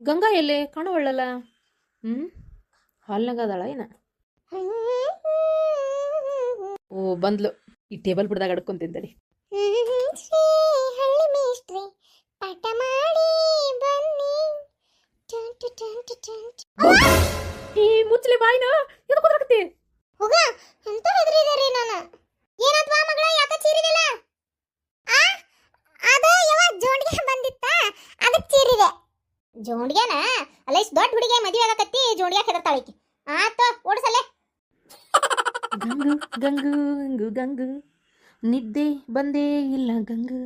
ಗಂಗಾ ಎಲ್ಲೇ ಕಾಣುವಳ್ಳಲ್ಲ? ಹ್ಞೂ ಹಾಲ್ನಾಗ ಅದಾಳ ಏನ? ಓ ಬಂದ್ಲು. ಈ ಟೇಬಲ್ ಬಿಡ್ದಾಗ ಅಡ್ಕೊಂತಿದ್ದರಿ. ಶ್ರೀ ಹಳ್ಳಿ ಮೇಷ್ಟ್ರೆ ಪಾಠ ಮಾಡಿ ಬನ್ನಿ. Ton ton ton ton ton. ಈ ಮುಚ್ಚಲಿ ಬಾಯಿನ ಎದು ಕುದ್ರಕತ್ತಿ? ಹೋಗ ಅಂತ ಹೆದರಿದಾರಿ ನಾನು. ಏನಾದ್ವಾ ಮಗಳ ಯಾಕ ಚೀರಿದಿಲ್ಲ? ಆ ಅದ ಯಾವ ಜೋಂಡಿಗೆ ಬಂದಿತ್ತ ಅದಕ್ಕೆ ಚೀರಿದೆ. ಜೋಂಡಿಗೆನ ಅಲ್ಲ ಇಷ್ಟು ದೊಡ್ಡ ಹುಡುಗಿ ಮದುವೆ ಆಗಕತ್ತಿ ಜೋಂಡಿಗೆ ಹೆದರ್ತಾಳಿಕಿ. ಆತ ಓಡಿಸಲೆ. ಗಂಗು ಗಂಗು ಗಂಗು ಗಂಗು ನಿದ್ದೆ ಬಂದೇ ಇಲ್ಲ ಗಂಗು.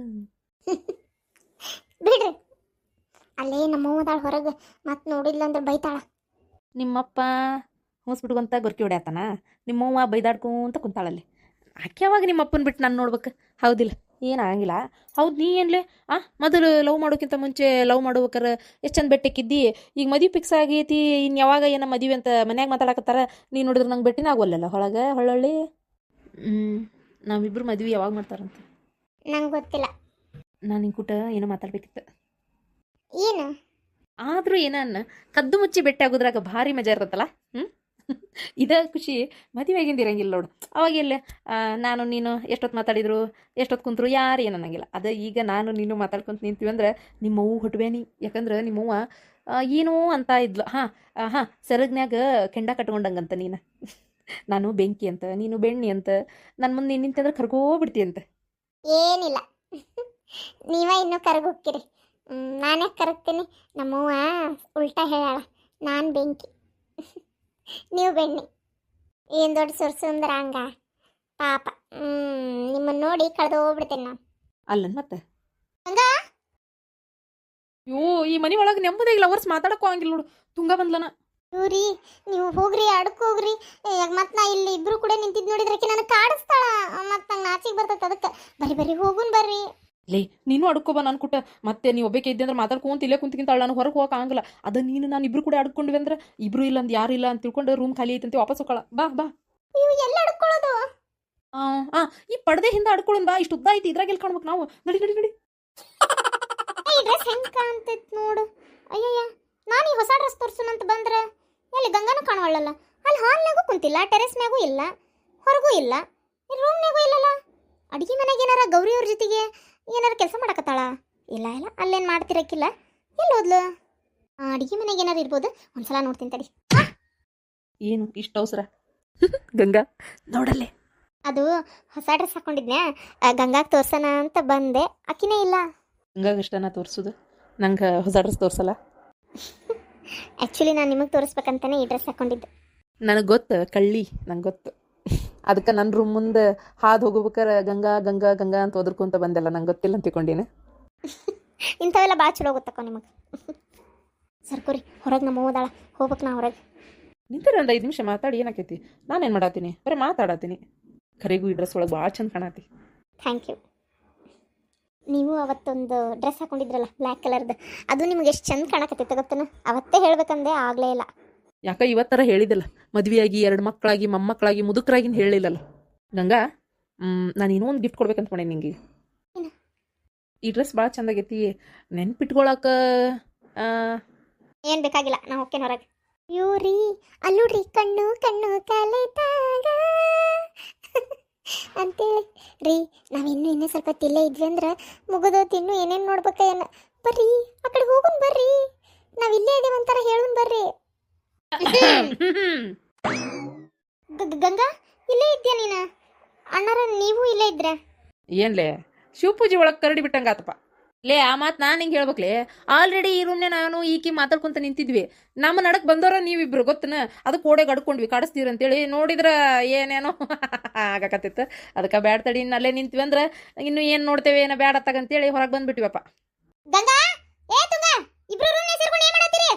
ಬಿಡ್ರಿ ಅಲ್ಲೇ ನಮ್ಮವ್ವದಾಳ ಹೊರಗೆ ಮತ್ತೆ ನೋಡಿಲ್ಲ ಅಂದ್ರೆ ಬೈತಾಳ. ನಿಮ್ಮಪ್ಪ ಹೊಸ್ಬಿಟ್ಕೊಂತ ಗೊರ್ಕಿ ಹೊಡ್ಯಾತಾನ, ನಿಮ್ಮವ್ವ ಬೈದಾಡ್ಕೊಂತ ಕುಂತಾಳಲ್ಲಿ. ಆಕೆ ಯಾವಾಗ ನಿಮ್ಮಪ್ಪನ ಬಿಟ್ಟು ನಾನು ನೋಡ್ಬೇಕು? ಹೌದಿಲ್ಲ? ಏನಾಗಂಗಿಲ್ಲ. ಹೌದು, ನೀ ಏನ್ಲೆ ಮೊದಲು ಲವ್ ಮಾಡೋಕ್ಕಿಂತ ಮುಂಚೆ ಲವ್ ಮಾಡ್ಬೇಕಾರೆ ಎಷ್ಟು ಚಂದ ಬೆಟ್ಟಕ್ಕಿದ್ದಿ. ಈಗ ಮದುವೆ ಫಿಕ್ಸ್ ಆಗೈತಿ, ಇನ್ನು ಯಾವಾಗ ಏನೋ ಮದುವೆ ಅಂತ ಮನ್ಯಾಗ ಮಾತಾಡಕತ್ತಾರ. ನೀನು ನೋಡಿದ್ರೆ ನಂಗೆ ಬೆಟ್ಟಿನ ಆಗೋಲ್ಲಲ್ಲ ಹೊಳಗೆ ಹೊಳ್ಳೊಳ್ಳಿ. ನಾವಿಬ್ರು ಮದುವೆ ಯಾವಾಗ ಮಾಡ್ತಾರಂತ? ನಂಗೆ ಗೊತ್ತಿಲ್ಲ. ನಾನು ನಿನ್ನ ಕೂಟ ಏನೋ ಮಾತಾಡ್ಬೇಕಿತ್ತು. ಏನು? ಆದರೂ ಏನನ್ನ ಕದ್ದು ಮುಚ್ಚಿ ಬೆಟ್ಟ ಆಗೋದ್ರಾಗ ಭಾರಿ ಮಜಾ ಇರತ್ತಲ್ಲ. ಇದ ಖುಷಿ. ಮದುವೆಗಿಂದ ಇರಂಗಿಲ್ಲ ನೋಡು. ಅವಾಗೆಲ್ಲ ನಾನು ನೀನು ಎಷ್ಟೊತ್ತು ಮಾತಾಡಿದ್ರು, ಎಷ್ಟೊತ್ತು ಕುಂತರು ಯಾರು ಏನು ಅನ್ನಂಗಿಲ್ಲ. ಅದ ಈಗ ನಾನು ನೀನು ಮಾತಾಡ್ಕೊಂತ ನಿಂತೀವಿ ಅಂದ್ರೆ ನಿಮ್ಮವ್ವ ಹೊಟ್ಬೇನಿ. ಯಾಕಂದ್ರೆ ನಿಮ್ಮವ್ವ ಏನೋ ಅಂತ ಇದ್ಲು. ಹಾಂ ಸೆರಗ್ನ್ಯಾಗ ಕೆಂಡ ಕಟ್ಕೊಂಡಂಗಂತ ನೀನು. ನಾನು ಬೆಂಕಿ ಅಂತ, ನೀನು ಬೆಣ್ಣಿ ಅಂತ, ನನ್ನ ಮುಂದೆ ನೀನು ನಿಂತಂದ್ರೆ ಕರ್ಗೋಗ್ಬಿಡ್ತಿ ಅಂತ. ಏನಿಲ್ಲ, ನೀವ ಇನ್ನೂ ಕರಗೋಕ್ಕಿರಿ. ನಾನೇ ಕರಗ್ತೀನಿ. ನಮ್ಮವ್ವ ಉಲ್ಟಾ ಹೇಳಾಳ, ನಾನು ಬೆಂಕಿ ನೀವು ಬೆಣ್ಣಿ. ಏನು ದೊಡ್ಡ ಸುರ್ಸುಂದ್ರ ಹಂಗ ಪಾಪ. ನಿಮ್ಮನ್ನು ನೋಡಿ ಕಳೆದು ಹೋಗ್ಬಿಡ್ತೇನೆ ನಾನು. ಅಲ್ಲನ್ ಮತ್ತೆ ಹಂಗ ಅಯ್ಯೋ, ಈ ಮನೆ ಒಳಗೆ ನೆಮ್ಮದಿ ಇಲ್ಲ. ವರ್ಷ ಮಾತಾಡಕ್ಕೂ ಹಂಗಿಲ್ಲ ನೋಡು. ತುಂಗ ಬಂದ್ಲನ. ಇವ್ರಿ ನೀವು ಹೋಗ್ರಿ, ಹೋಗ್ರಿ. ಮತ್ತೆ ನಾ ಇಲ್ಲಿ ಇಬ್ರು ಕೂಡ ನಿಂತಿದ್ದು ನೋಡಿದ್ರಕ್ಕೆ ನನಗೆ ಕಾಡಿಸ್ತಾಳ. ಮತ್ತೆ ನಂಗೆ ನಾಚಿಗೆ ಬರ್ತೈತೆ. ಅದಕ್ಕೆ ಬರ್ರಿ ಬರ್ರಿ ಹೋಗುನ್ ಬರ್ರಿ. ಲೇ, ನೀನು ಅಡ್ಕೋಬ ನಾನು ಕುಟ. ಮತ್ತೆ ನೀವು ಒಬ್ಬಕ್ಕೆ ಇದ್ದೆ ಅಂದ್ರೆ ಮಾತಾಡ್ಕೊಂತ ಇಲ್ಲೇ ಕುಂತಿಗಿಂತಾಳ. ನಾನು ಹೊರಗೆ ಹೋಗಕ್ಕೆ ಆಗಲ್ಲ. ಅದ ನೀನು ನಾನು ಇಬ್ರು ಕೂಡ ಅಡ್ಕೊಂಡ್ವಿ ಅಂದ್ರೆ ಇಬ್ರು ಇಲ್ಲ ಅಂದ್ ಯಾರು ಇಲ್ಲ ಅಂತ ತಿಳ್ಕೊಂಡು ರೂಮ್ ಖಾಲಿ ಐತಂತೆ ವಾಪಸ್ ಹೋಗಲ್ಲ. ಬಾ ಬಾ. ನೀವು ಎಲ್ಲ ಅಡ್ಕೊಳ್ಳೋದು? ಈ ಪಡದೆ ಹಿಂದೆ ಅಡ್ಕೊಳ್ಳೋಣ ಬಾ. ಇಷ್ಟು ಉದ್ದ ಐತಿ, ಇದ್ರಾಗ ಎಲ್ಲಿ ಕಾಣ್ಬೇಕು ನಾವು? ನಡಿ ನಡಿ ನಡಿ. ಈ ಡ್ರೆಸ್ ಹೆಂಗೆ ಕಾಣ್ತೈತೆ ನೋಡು. ಅಯ್ಯಯ್ಯ, ನಾನು ಈ ಹೊಸ ಡ್ರೆಸ್ ತೋರ್ಸುನಂತ ಬಂದ್ರೆ ಎಲ್ಲಿ ಗಂಗಾನು ಕಾಣವಳ್ಳಲ್ಲ. ಅಲ್ಲಿ ಹಾಲ್ನಾಗೂ ಕುಂತಿಲ್ಲ, ಟೆರೆಸ್ ಮ್ಯಾಗೂ ಇಲ್ಲ, ಹೊರಗೂ ಇಲ್ಲ, ರೂಮ್ನಾಗೂ ಇಲ್ಲಲ್ಲ. ಅಡುಗೆ ಮನೆಗೆ ಏನಾರ ಗೌರಿ ಅವ್ರ ಜೊತೆಗೆ ಏನಾರ ಕೆಲಸ ಮಾಡಕತ್ತಾಳ? ಇಲ್ಲ ಇಲ್ಲ, ಅಲ್ಲೇನು ಮಾಡ್ತಿರಕ್ಕಿಲ್ಲ. ಎಲ್ಲಿ ಹೋದ್ಲು? ಅಡುಗೆ ಮನೆಗೆ ಏನಾರು ಇರ್ಬೋದು. ಒಂದ್ಸಲ ನೋಡ್ತೀನಿ ತಡಿ. ಏನು ಇಷ್ಟು ಅವಸರ? ಗಂಗಾ ನೋಡಲ್ಲೇ. ಅದು ಹೊಸ ಡ್ರೆಸ್ ಹಾಕೊಂಡಿದ್ನೆ, ಗಂಗಾಗೆ ತೋರ್ಸೋಣ ಅಂತ ಬಂದೆ. ಅಕ್ಕಿನೇ ಇಲ್ಲ. ಗಂಗಾಗ ಇಷ್ಟನ ತೋರಿಸೋದು? ನಂಗೆ ಹೊಸ ಡ್ರೆಸ್ ತೋರಿಸಲ್ಲ. ಆ್ಯಕ್ಚುಲಿ ನಾನು ನಿಮಗೆ ತೋರಿಸ್ಬೇಕಂತಾನೆ ಈ ಡ್ರೆಸ್ ಹಾಕೊಂಡಿದ್ದೆ. ನನಗೆ ಗೊತ್ತು ಕಳ್ಳಿ, ನಂಗೆ ಗೊತ್ತು. ಅದಕ್ಕೆ ನನ್ನ ರೂಮ್ ಮುಂದೆ ಹಾದು ಹೋಗ್ಬೇಕಾರೆ ಗಂಗಾ ಗಂಗಾ ಗಂಗಾ ಅಂತ ಓದ್ಕೊಂತ ಬಂದೆಲ್ಲ. ನಂಗೆ ಗೊತ್ತಿಲ್ಲ ಅಂತ ತಿಳ್ಕೊಂಡಿನಿ. ಇಂಥವೆಲ್ಲ ಭಾಳ ಚಲೋ ಗೊತ್ತಕ್ಕೋ ನಿಮಗೆ. ಸರ್ಕೋರಿ ಹೊರಗೆ ನಮ್ಮ ಓದಾಳ, ಹೋಗ್ಬೇಕು ನಾ ಹೊರಗೆ. ನಿಂತಾರೆ ಒಂದು 5 ನಿಮಿಷ ಮಾತಾಡಿ ಏನಾಕೈತಿ? ನಾನೇನು ಮಾಡತ್ತೀನಿ? ಬರೀ ಮಾತಾಡತ್ತೀನಿ. ಖರೆಗೂ ಈ ಡ್ರೆಸ್ ಒಳಗೆ ಭಾಳ ಚಂದ ಕಾಣತಿ. Thank you. ನೀವು ಅವತ್ತೊಂದು ಡ್ರೆಸ್ ಹಾಕೊಂಡಿದ್ರಲ್ಲ ಬ್ಲ್ಯಾಕ್ ಕಲರ್ದು, ಅದು ನಿಮ್ಗೆ ಎಷ್ಟು ಚಂದ ಕಾಣಕತ್ತೈತೆ ಗೊತ್ತನ? ಅವತ್ತೇ ಹೇಳ್ಬೇಕಂದೆ, ಆಗಲೇ ಇಲ್ಲ. ಯಾಕೆ ಇವತ್ತರ ಹೇಳಿದಿಲ್ಲ? ಮದುವೆಯಾಗಿ 2 ಮಕ್ಕಳಾಗಿ ಮೊಮ್ಮಕ್ಕಳಾಗಿ ಮುದುಕರಾಗಿನ ಹೇಳಿಲ್ಲಲ್ಲ ಗಂಗಾ. ನಾನು ಇನ್ನೂ ಒಂದು ಗಿಫ್ಟ್ ಕೊಡ್ಬೇಕಂತ ಮಾಡಿ ನಿಂಗೆ. ಈ ಡ್ರೆಸ್ ಭಾಳ ಚಂದಾಗೈತಿ, ನೆನ್ಪಿಟ್ಕೊಳಕ. ಏನು ಬೇಕಾಗಿಲ್ಲ, ನಾ ಹೋಗ್ತೇನೆ ಹೊರಗೆ. ಯೂರಿ ಅಲ್ಲುಡ್ರಿ ಕಣ್ಣು ಕಣ್ಣು ಕಲೆತಾಗ ಅಂತೇಳಿ ರೀ. ನಾವಿನ್ನೂ ಸ್ವಲ್ಪ ತಿಲ್ಲೇ ಇದ್ವಿ ಅಂದ್ರೆ ಮುಗಿದೋತು. ಇನ್ನೂ ಏನೇನು ನೋಡ್ಬೇಕ ಏನು? ಬರ್ರಿ ಆ ಕಡೆ ಹೋಗುನ್ ಬರ್ರಿ. ನಾವಿಲ್ಲೇ ಇದೇವೆ ಅಂತಾರ ಹೇಳುನ್ ಬರ್ರಿ. ಗಂಗಾ, ಇಲ್ಲೇ ಇದ್ಯಾ ನೀನು? ಅಣ್ಣಾರ ನೀವು ಇಲ್ಲೇ ಇದ್ರೆ ಏನ್ಲೇ ಶಿವಪೂಜೆ ಒಳಗೆ ಕರಡಿ ಬಿಟ್ಟಂಗಾತಪ್ಪ. ಲೇ, ಆ ಮಾತು ನಾನು ಹಿಂಗೆ ಹೇಳ್ಬೇಕ್ಲೇ. ಆಲ್ರೆಡಿ ಈ ರೂಮ್ನೇ ನಾನು ಈಕಿ ಮಾತಾಡ್ಕೊಂತ ನಿಂತಿದ್ವಿ. ನಮ್ಮ ನಡಕ್ಕೆ ಬಂದವ್ರ ನೀವಿಬ್ರು ಗೊತ್ತನ. ಅದಕ್ಕೆ ಓಡೆ ಗಡ್ಕೊಂಡ್ವಿ ಕಾಡಿಸ್ತೀರಿ ಅಂತೇಳಿ. ನೋಡಿದ್ರೆ ಏನೇನೋ ಆಗಕತ್ತಿತ್ತು. ಅದಕ್ಕೆ ಬ್ಯಾಡ ತಡಿ, ಇನ್ನು ಅಲ್ಲೇ ನಿಂತ್ವಿ ಅಂದ್ರೆ ಇನ್ನು ಏನು ನೋಡ್ತೇವೆ ಏನೋ ಬ್ಯಾಡ ಅತ್ತಾಗಂತೇಳಿ ಹೊರಗೆ ಬಂದ್ಬಿಟ್ವಿಪ್ಪ. ಗಂಗಾ, ಏ ತುಂಗ, ಇಬ್ರು ರೂಮ್ನೇ ಸೇರ್ಕೊಂಡು ಏನು ಮಾಡತ್ತೀರಿ?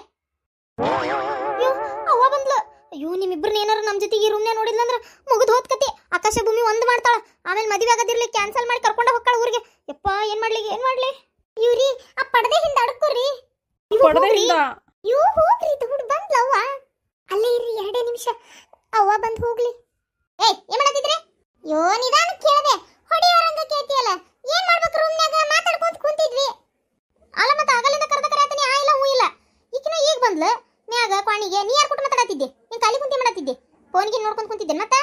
ಅಯ್ಯೋ, ಅವ್ವ ಬಂದ್ಲು. ಅಯ್ಯೋ, ನಿಮ್ಮಿಬ್ರನ್ನ ಏನಾರು ನಮ್ಮ ಜೊತೆಗೆ ಈ ರೂಮ್ನೇ ನೋಡಿದ್ಲಂದ್ರೆ ಮುಗಿದು ಹೋದ್ಕತಿ. ಆಕಾಶ ಭೂಮಿ ಒಂದು ಮಾಡ್ತಾಳ. ಆಮೇಲೆ ಮದುವೆ ಆಗೋದಿರ್ಲಿ ಕ್ಯಾನ್ಸಲ್ ಮಾಡಿ ಕರ್ಕೊಂಡ ಹೋಗ್ತಾಳ ಊರಿಗೆ. ಯಪ್ಪ, ಏನು ಮಾಡ್ಲಿ? ಇವ್ರಿ ಆ ಪಡದೆ ಹಿಂದೆ ಅಡ್ಕೋರಿ. ಇವು ಹೋಗ್ರಿ, ದುಡ್ಡು ಬಂದ್ಲ ಅವ್ವ. ಅಲ್ಲೇ ಇರ್ರಿ 2 ನಿಮಿಷ, ಅವ್ವ ಬಂದು ಹೋಗ್ಲಿ. ಏಯ್, ಏನ್ ಮಾಡತ್ತಿದ್ರಿ? ಯೋ, ನಿಧಾನ ಕೇಳದೆ ಹೊಡಿಯೋರಂಗ ಕೇಳ್ತಿಯಲ್ಲ. ಏನ್ ಮಾಡ್ಬೇಕು? ರೂಮ್ನಾಗ ಮಾತಾಡ್ಕೊಂತ ಕುಂತಿದ್ವಿ. ಅಲ್ಲ ಮತ್ತೆ ಆಗಲಿಂದ ಕರೆದ ಕರೆಯತೀನಿ. ಆ ಇಲ್ಲ ಹೂ ಇಲ್ಲ. ಈಕಿನ ಬಂದ್ಲ ಮ್ಯಾಗ ಕ್ವಾಣಿಗೆ ನೀ ಯಾರು ಕೊಟ್ಟು ಮಾತಾಡತ್ತಿದ್ದೆ ನೀನ್ ಖಾಲಿ ಕುಂತಿ ಮಾಡತ್ತಿದ್ದೆ ಫೋನ್ಗೆ ನೋಡ್ಕೊಂಡ್ ಕುಂತಿದ್ದೆ ಮತ್ತ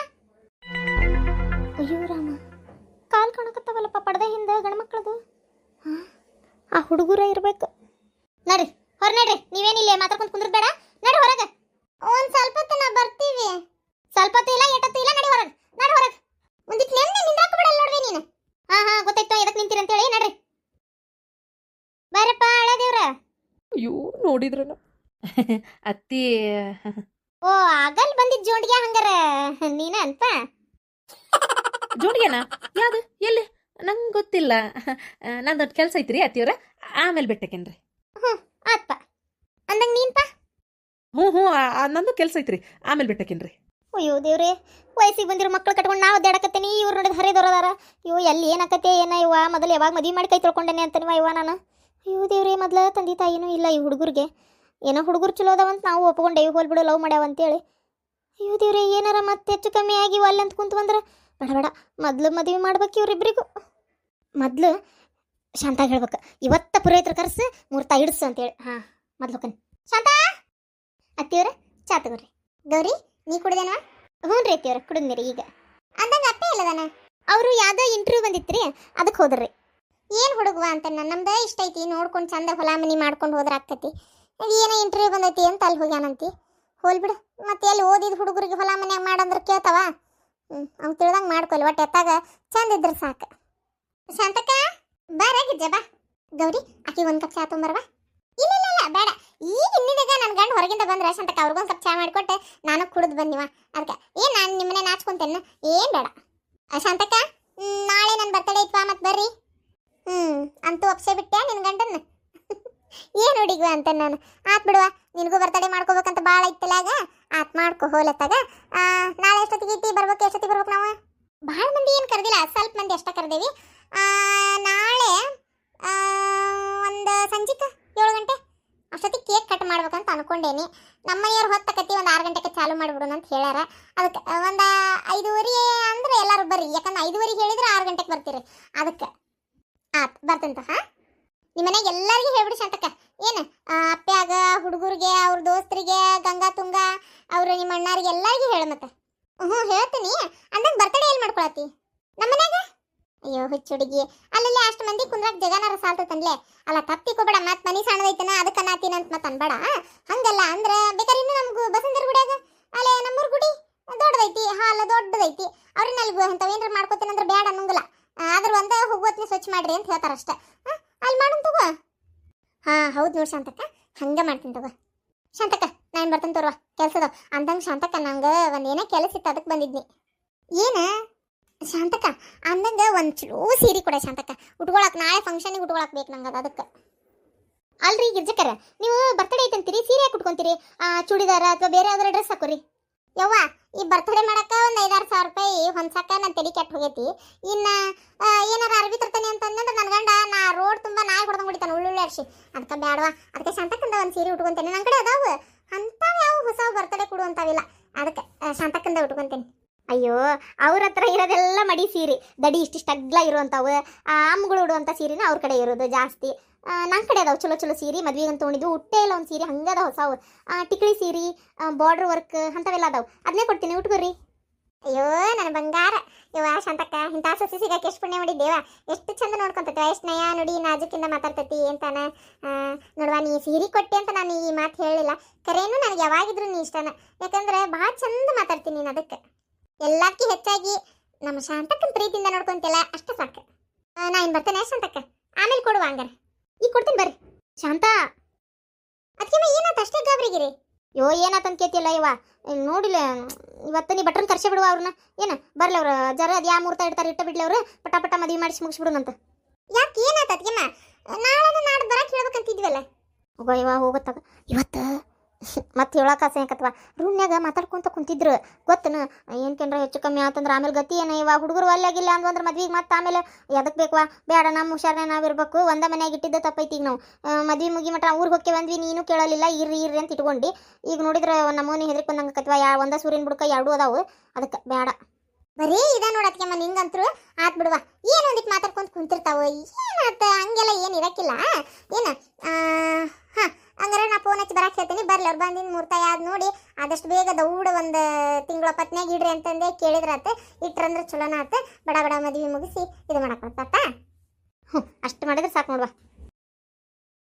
ಅಯ್ಯೋ ರಾಮ ಕಾಲ್ ಕಾಣಕತ್ತವಲ್ಲಪ್ಪ ಪಡ್ದೆ ಹಿಂದ ಗಂಡ್ಮಕ್ಳದು ಆ ಹುಡುಗರ ಇರ್ಬೇಕು ನಡ್ರಿ ಹೊರ ನಡ್ರಿ ನೀವೇನಿಲ್ಲ ಮಾತಾಡ್ಕೊಂಡ್ ಕುಂದ್ರದ್ ಬೇಡ ನಡ್ರಿ ಹೊರಗೆ ಒಂದ್ ಸ್ವಲ್ಪ ಹೊತ್ತು ನಾ ಬರ್ತೀವಿ ಸ್ವಲ್ಪ ಹೊತ್ತು ಇಲ್ಲ ಎಟ್ಟತ್ತು ಇಲ್ಲ ನಡಿ ಹೊರಗೆ ನಡಿ ಹೊರಗೆ ಒಂದಿಟ್ಟು ನೆನ್ನೆ ನಿಂದಾಕ ಬಿಡಲ್ಲ ನೋಡ್ರಿ ನೀನು ಹಾ ಗೊತ್ತಾಯ್ತು ಎದಕ್ ನಿಂತೀರಂತೇಳಿ ನಡ್ರಿ ಬಾರಪ್ಪ ಹಳದೇವ್ರ ಅಯ್ಯೋ ನೋಡಿದ್ರನ ಅತ್ತಿ ಓ ಆಗಲ್ ಬಂದಿದ್ ಜೋಂಡಿಗೆ ಹಂಗಾರ ನೀನ ಅಂತ ಜೋಡಿಗೆನಾ ಯಾವ್ದು ಎಲ್ಲಿ ನಂಗೆ ಗೊತ್ತಿಲ್ಲ ನಂದೊಂದು ಕೆಲಸ ಐತ್ರಿ ಅತ್ತಿಯವ್ರ ಆಮೇಲೆ ಬಿಟ್ಟಕೇನ್ರಿ ಆತ್ಪ ಅಂದಂಗ ನೀನ್ಪ ಹ್ಞೂ ನಂದು ಕೆಲಸ ಐತ್ರಿ ಆಮೇಲೆ ಬಿಟ್ಟಕೇನ್ರಿ ಅಯ್ಯೋ ದೇವ್ರೆ ವಯಸ್ಸಿಗೆ ಬಂದಿರೋ ಮಕ್ಳು ಕಟ್ಕೊಂಡು ನಾವು ಅಡ್ಡಾಡಕತ್ತೇನಿ ಇವ್ರು ನೋಡಿದ ಹರಿದವ್ರದಾರ ಇವು ಎಲ್ಲಿ ಏನಾಕತ್ತೆ ಏನ ಇವ ಮೊದಲು ಯಾವಾಗ ಮದುವೆ ಮಾಡಿ ಕೈ ತೊಳ್ಕೊಂಡೇನೆ ಅಂತನಿವ ಇವ ನಾನು ಅಯ್ಯೋ ದೇವ್ರೆ ಮೊದ್ಲ ತಂದೆ ತಾಯಿನೂ ಇಲ್ಲ ಈ ಹುಡುಗರಿಗೆ ಏನೋ ಹುಡುಗರು ಚಲೋ ಅದಾವಂತ ನಾವು ಒಪ್ಕೊಂಡೇವಿ ಹೋಲ್ಬಿಡು ಲವ್ ಮಾಡ್ಯಾವ ಅಂತೇಳಿ ಅಯ್ಯೋ ದೇವ್ರೆ ಏನಾರ ಮತ್ತೆ ಹೆಚ್ಚು ಕಮ್ಮಿ ಆಗಿ ಅಲ್ಲಿ ಅಂತ ಕುಂತು ಬಂದ್ರೆ ಬೇಡ ಮೊದ್ಲು ಮದುವೆ ಮಾಡ್ಬೇಕು ಇವ್ರಿಬ್ರಿಗೂ ಮೊದ್ಲು ಶಾಂತಾಗ ಹೇಳ್ಬೇಕು ಇವತ್ತ ಪುರೋಹಿತರ ಕರ್ಸು ಮೂರ್ತ ಇಡಿಸು ಅಂತೇಳಿ ಮೊದ್ಲು ಹೋಗ್ತಾನೆ ಶಾಂತ ಅತ್ತಿಯವ್ರ ಚಾ ತಗೋರಿ ಗೌರಿ ನೀ ಕುಡ್ದೇನವ ಹ್ಞೂ ರೀ ಅತ್ತಿಯವ್ರ ಕುಡಿದ್ನಿರಿ ಈಗ ಅಂದಂಗ ಅಪ್ಪ ಇಲ್ಲದಾನ ಅವರು ಯಾವ್ದೋ ಇಂಟರ್ವ್ಯೂ ಬಂದಿತ್ರಿ ಅದಕ್ಕೆ ಹೋದ್ರಿ ಏನು ಹುಡುಗವ ಅಂತ ನಮ್ದು ಇಷ್ಟ ಐತಿ ನೋಡ್ಕೊಂಡು ಚಂದ ಹೊಲ ಮನಿ ಮಾಡ್ಕೊಂಡು ಹೋದ್ರೆ ಆಕತಿ ಏನೋ ಇಂಟರ್ವ್ಯೂ ಬಂದೈತಿ ಅಂತ ಅಲ್ಲಿ ಹೋಗ್ಯಾನಂತಿ ಹೋಲ್ಬಿಡು ಮತ್ತೆ ಎಲ್ಲಿ ಓದಿದ ಹುಡುಗರಿಗೆ ಹೊಲ ಮನ್ಯಾಗ ಮಾಡಂದ್ರೆ ಕೇಳ್ತಾವ ಅವ್ನು ತಿಳ್ದಂಗೆ ಮಾಡ್ಕೊಲ್ಲ ಒಟ್ಟು ಎತ್ತಾಗ ಚಂದ ಇದ್ರೆ ಸಾಕು ಶಾಂತಕ್ಕ ಬಾರಾಗಿದ್ದ ಬಾ ಗೌರಿ ಆಕಿ ಒಂದು ಕಪ್ ಚಾ ತೊಂಬರ್ವಾ ಇಲ್ಲ ಬೇಡ ಈಗ ಇನ್ನಿದಾಗ ನನ್ನ ಗಂಡು ಹೊರಗಿಂದ ಬಂದ್ರೆ ಶಾಂತಕ್ಕ ಅವ್ರಿಗೊಂದು ಕಪ್ ಚಾ ಮಾಡಿಕೊಟ್ಟೆ ನಾನು ಕುಡಿದು ಬಂದಿವ ಅದಕ್ಕೆ ಏನು ನಾನು ನಿಮ್ಮನೆ ನಾಚ್ಕೊಂತೇನೆ ಏನು ಬೇಡ ಶಾಂತಕ್ಕ ನಾಳೆ ನನ್ನ ಬರ್ತಡೇ ಐತ್ವಾ ಮತ್ತೆ ಬರ್ರಿ ಅಂತೂ ಒಪ್ಸೇ ಬಿಟ್ಟೆ ನಿನ್ನ ಗಂಡನ್ನ ಏನು ಹುಡುಗ ಅಂತ ನಾನು ಆತ್ ಬಿಡುವ ನಿನಗೂ ಬರ್ತಡೇ ಮಾಡ್ಕೋಬೇಕಂತ ಭಾಳ ಇತ್ತಲಾಗ ಆತ್ ಮಾಡ್ಕೊ ಹೋಲತ್ತಾಗ ನಾಳೆ ಎಷ್ಟೊತ್ತಿಗೆ ಐತಿ ಬರ್ಬೇಕು ಎಷ್ಟೊತ್ತಿಗೆ ಬರ್ಬೇಕು ನಾವು ಭಾಳ ಮಂದಿ ಏನು ಕರೆದಿಲ್ಲ ಸ್ವಲ್ಪ ಮಂದಿ ಅಷ್ಟ ಕರೆದೇವಿ ನಾಳೆ ಒಂದು ಸಂಜಿಕ 7 ಗಂಟೆ ಅಷ್ಟೊತ್ತಿಗೆ ಕೇಕ್ ಕಟ್ ಮಾಡ್ಬೇಕಂತ ಅನ್ಕೊಂಡೇನಿ ನಮ್ಮ ಮನೆಯವ್ರು ಹೊತ್ತಕತಿ ಒಂದು 6 ಗಂಟೆಗೆ ಚಾಲು ಮಾಡಿಬಿಡೋಣ ಅಂತ ಹೇಳ್ಯಾರ ಅದಕ್ಕೆ ಒಂದು 5:30 ಅಂದ್ರೆ ಎಲ್ಲರೂ ಬರ್ರಿ ಯಾಕಂದ್ರೆ 5:30 ಹೇಳಿದ್ರೆ 6 ಗಂಟೆಗೆ ಬರ್ತೀರಿ ಅದಕ್ಕೆ ಆತ್ ಬರ್ತಂತ ನಿಮ್ಮ ಮನೆಗೆ ಎಲ್ಲರಿಗೂ ಹೇಳ್ಬಿಡಿ ಶಾಂತಕ್ಕ ಏನು ಅಪ್ಪ್ಯಾಗ ಹುಡುಗರಿಗೆ ಅವ್ರ ದೋಸ್ತರಿಗೆ ಗಂಗಾ ತುಂಗ ಅವ್ರು ನಿಮ್ಮ ಅಣ್ಣಾರಿಗೆ ಎಲ್ಲರಿಗೂ ಹೇಳ ಮತ್ತೆ ಹೇಳ್ತೀನಿ ಅಂದಂಗೆ ಬರ್ತಡೇ ಎಲ್ಲಿ ಮಾಡ್ಕೊಳತಿ ನಮ್ಮ ಮನ್ಯಾಗ ಅಯ್ಯೋ ಹುಚ್ಚ ಹುಡುಗಿ ಅಲ್ಲಲ್ಲಿ ಅಷ್ಟು ಮಂದಿ ಕುಂದ್ರಾಗ ಜಗನಾರ ಸಾಲ್ತಂದ್ಲೆ ಅಲ್ಲ ತಪ್ಪಿಕೋಬೇಡ ಮತ್ತೆ ಮನಿ ಸಣ್ಣದೈತನ ಅದಕ್ಕೆ ನಾತೀನಿ ಅಂತ ಮತ್ತೆ ಅನ್ಬೇಡ ಹಂಗಲ್ಲ ಅಂದ್ರೆ ಬೇಕಾದ್ರೆ ಇನ್ನು ನಮ್ಗೆ ಬಸಂದರ ಗುಡಿಯಾಗ ಅಲ್ಲೇ ನಮ್ಮೂರ್ ಗುಡಿ ದೊಡ್ಡದೈತಿ ಹಾಲು ದೊಡ್ಡದೈತಿ ಅವ್ರನ್ನ ಅಲ್ಲಿ ಅಂಥವೇನ್ರ ಮಾಡ್ಕೋತೀನಿ ಅಂದ್ರೆ ಬೇಡ ಅನ್ನಂಗಿಲ್ಲ ಆದ್ರೆ ಒಂದೇ ಹೋಗೋತ್ನಿ ಸ್ವಚ್ಛ ಮಾಡ್ರಿ ಅಂತ ಹೇಳ್ತಾರ ಅಷ್ಟೇ ಅಲ್ಲಿ ಮಾಡೋಣ ತಗೋ ಹೌದು ನೋಡಿ ಶಾಂತಕ್ಕ ಹಂಗೆ ಮಾಡ್ತೀನಿ ತಗೋ ಶಾಂತಕ್ಕ ನಾನು ಬರ್ತೇನೆ ತೋರುವ ಕೆಲ್ಸದ ಅಂದಂಗೆ ಶಾಂತಕ್ಕ ನಂಗೆ ಒಂದೇನೋ ಕೆಲಸ ಇತ್ತು ಅದಕ್ಕೆ ಬಂದಿದ್ನಿ ಏನ ಶಾಂತಕ್ಕ ಅಂದಂಗೆ ಒಂದು ಚಲೋ ಸೀರೆ ಕೊಡ ಶಾಂತಕ್ಕ ಉಟ್ಕೊಳಕ್ ನಾಳೆ ಫಂಕ್ಷನಿಗೆ ಉಟ್ಕೊಳಕ್ ಬೇಕು ನಂಗೆ ಅದಕ್ಕೆ ಅಲ್ರಿ ಗಿರ್ಜಕ್ಕರ ನೀವು ಬರ್ತಡೇ ಐತಂತೀರಿ ಸೀರೆ ಯಾಕೆ ಉಟ್ಕೊಂತೀರಿ ಚೂಡಿದಾರ ಅಥವಾ ಬೇರೆ ಯಾವ್ದಾರ ಡ್ರೆಸ್ ಹಾಕೋರಿ ಯವ್ವ ಈ ಬರ್ತಡೇ ಮಾಡಕ್ಕೆ ಒಂದು 5-6 ಸಾವಿರ ರೂಪಾಯಿ ಹೊಂದ್ಸಕ್ಕ ನನ್ನ ತಲೆ ಕೆಟ್ಟು ಹೋಗೈತಿ ಇನ್ನು ಏನಾರ ಅರ್ವಿ ತರ್ತಾನೆ ಅಂತಂದ್ರೆ ನನ್ನ ಗಂಡ ನಾ ರೋಡ್ ತುಂಬ ನಾಯಿ ಹೊಡ್ದಂಗೆ ಹೊಡಿತಾನೆ ಉಳ್ಳುಳ್ಳಿ ಅರ್ಶಿ ಅದಕ್ಕೆ ಬೇಡವಾ ಅದಕ್ಕೆ ಶಾಂತಕ್ಕಂದ ಒಂದು ಸೀರೆ ಉಟ್ಕೊಂತೇನೆ ನನ್ನ ಕಡೆ ಅದಾವು ಅಂಥವು ಯಾವ ಹೊಸ ಬರ್ತಡೇ ಕೊಡುವಂಥವಿಲ್ಲ ಅದಕ್ಕೆ ಶಾಂತಕ್ಕಂದ ಉಟ್ಕೊಂತೇನೆ ಅಯ್ಯೋ ಅವ್ರ ಹತ್ರ ಇರೋದೆಲ್ಲ ಮಡಿ ಸೀರೆ ದಡಿ ಇಷ್ಟಿಷ್ಟು ಅಗ್ಲ ಇರುವಂಥವು ಅಮ್ಮಗಳು ಉಡುವಂಥ ಸೀರೆನ ಅವ್ರ ಕಡೆ ಇರೋದು ಜಾಸ್ತಿ ನನ್ನ ಕಡೆ ಅದಾವೆ ಚಲೋ ಚಲೋ ಸೀರೆ ಮದ್ವೆಗೆ ತೊಗೊಂಡಿದ್ದು ಉಟ್ಟೆ ಇಲ್ಲ ಒಂದು ಸೀರೆ ಹಂಗದ ಹೊಸವು ಟಿಕ್ಳಿ ಸೀರೆ ಬಾರ್ಡ್ರ್ ವರ್ಕ್ ಅಂಥವೆಲ್ಲ ಅದಾವೆ ಅದನ್ನೇ ಕೊಡ್ತೀನಿ ಉಟ್ಕೋರಿ ಅಯ್ಯೋ ನನ್ನ ಬಂಗಾರ ಯವ್ವ ಶಾಂತಕ್ಕ ಇಂಥ ಸೊಸಿ ಸಿಗಕ್ಕೆ ಎಷ್ಟು ಪುಣ್ಯ ಮಾಡಿದ್ದೇವ ಎಷ್ಟು ಚಂದ ನೋಡ್ಕೊಂತೈತೆ ಎಷ್ಟು ನಯ ನುಡಿ ನಾಜುಕಿಂದ ಮಾತಾಡ್ತೈತಿ ಅಂತಾನ ನೋಡುವ ನೀ ಸೀರೆ ಕೊಟ್ಟೆ ಅಂತ ನಾನು ಈ ಮಾತು ಹೇಳಿಲ್ಲ ಕರೇನು ನನಗೆ ಯಾವಾಗಿದ್ರು ನೀ ಇಷ್ಟನ ಯಾಕಂದ್ರೆ ಭಾಳ ಚಂದ ಮಾತಾಡ್ತೀನಿ ನೀನು ಅದಕ್ಕೆ ಎಲ್ಲಕ್ಕೂ ಹೆಚ್ಚಾಗಿ ನಮ್ಮ ಶಾಂತಕ್ಕನ ಪ್ರೀತಿಯಿಂದ ನೋಡ್ಕೊಂತಿಲ್ಲ ಅಷ್ಟು ಸಾಕು ನಾ ಇನ್ನು ಬರ್ತೇನೆ ಶಾಂತಕ್ಕ ಆಮೇಲೆ ಕೊಡುವ ಹಂಗಾರೆ ಈಗ ಕೊಡ್ತೀನಿ ಬರ್ರಿ ಶಾಂತ ಅದಕ್ಕೆ ಏನಾತ ಅಷ್ಟೇ ಗಾಬರಿಗಿರಿ ಯೋ ಏನಾತಂತ ಕೇತಿಲ್ಲ ಇವ ನೋಡಿಲ್ಲ ಇವತ್ತು ನೀ ಭಟ್ರನ್ನ ಕರ್ಸಿ ಬಿಡುವ ಅವ್ರನ್ನ ಏನು ಬರ್ಲಿ ಅವ್ರು ಜರ ಅದು ಯಾವ ಮುಹೂರ್ತ ಇಡ್ತಾರೆ ಇಟ್ಟ ಬಿಡ್ಲಿ ಅವ್ರು ಪಟ ಮದುವೆ ಮಾಡಿಸಿ ಮುಗಿಸ್ಬಿಡುನಂತ ಯಾಕೆ ಏನಾತ ಅದಕ್ಕೆಮ್ಮ ನಾಳೆ ನಾಡ್ದು ಬರಕ್ಕೆ ಹೇಳ್ಬೇಕಂತಿದ್ವಲ್ಲ ಹೋಗೋ ಇವ ಹೋಗುತ್ತಾಗ ಇವತ್ತು ಮತ್ತೆ ಹೇಳಕ್ಕೆ ಆಸೆ ಯಾಕತ್ವ ರೂಮ್ನಾಗ ಮಾತಾಡ್ಕೊಂತ ಕುಂತಿದ್ರು ಗೊತ್ತನ ಏನ್ಕೇನ್ರ ಹೆಚ್ಚು ಕಮ್ಮಿ ಆತಂದ್ರೆ ಆಮೇಲೆ ಗತಿ ಏನ ಇವ ಹುಡುಗರು ಅಲ್ಲಾಗಿಲ್ಲ ಅಂದ್ವಂದ್ರೆ ಮದ್ವಿಗೆ ಮತ್ತೆ ಆಮೇಲೆ ಎದಕ್ಕೆ ಬೇಕವಾ ಬೇಡ ನಮ್ಮ ಹುಷಾರನೇ ನಾವಿರ್ಬೇಕು ಒಂದ ಮನ್ಯಾಗ ಇಟ್ಟಿದ್ದ ತಪ್ಪೈತಿ ಈಗ ನಾವು ಮದ್ವೆ ಮುಗಿ ಮಟ್ಟ ಊರಿಗೆ ಹೋಗಿ ಬಂದ್ವಿ ನೀನು ಕೇಳಲಿಲ್ಲ ಇರ್ರಿ ಅಂತ ಇಟ್ಕೊಂಡು ಈಗ ನೋಡಿದ್ರೆ ನಮ್ಮನೆ ಹೆದರಿಕೆ ಬಂದಂಗೆ ಕತ್ವ ಒಂದ ಸೂರ್ಯನ ಬುಡಕ 2 ಅದಾವು ಅದಕ್ಕೆ ಬೇಡ ಬರೀ ಇದ ನೋಡತ್ಕೆಮ್ಮ ನಿಂಗಂತರು ಆತ್ ಬಿಡುವ ಏನು ಒಂದಿಟ್ಟು ಮಾತಾಡ್ಕೊಂತ ಕುಂತಿರ್ತಾವ ಏನಾತ ಹಂಗೆಲ್ಲ ಏನು ಇರಕ್ಕಿಲ್ಲ ಏನು ಹಂಗಾರೆ ನಾ ಫೋನ್ ಹಚ್ಚಿ ಬರಕ್ಕೆ ಹೇಳ್ತೀನಿ, ಬರ್ಲಿ ಅವ್ರು ಬಂದಿನ ಮುಹೂರ್ತ ಯಾವ್ದು ನೋಡಿ ಆದಷ್ಟು ಬೇಗ ದೌಡ ಒಂದು ತಿಂಗಳ ಪತ್ನ್ಯಾಗ ಇಡ್ರಿ ಅಂತಂದೆ ಕೇಳಿದ್ರಾತ. ಇಟ್ರಂದ್ರೆ ಚಲೋನ ಆತ, ಬಡ ಬಡ ಮದ್ವೆ ಮುಗಿಸಿ ಇದು ಮಾಡಕ್ಕೆ ಬರ್ತಾತ. ಅಷ್ಟು ಮಾಡಿದ್ರೆ ಸಾಕು ನೋಡುವ.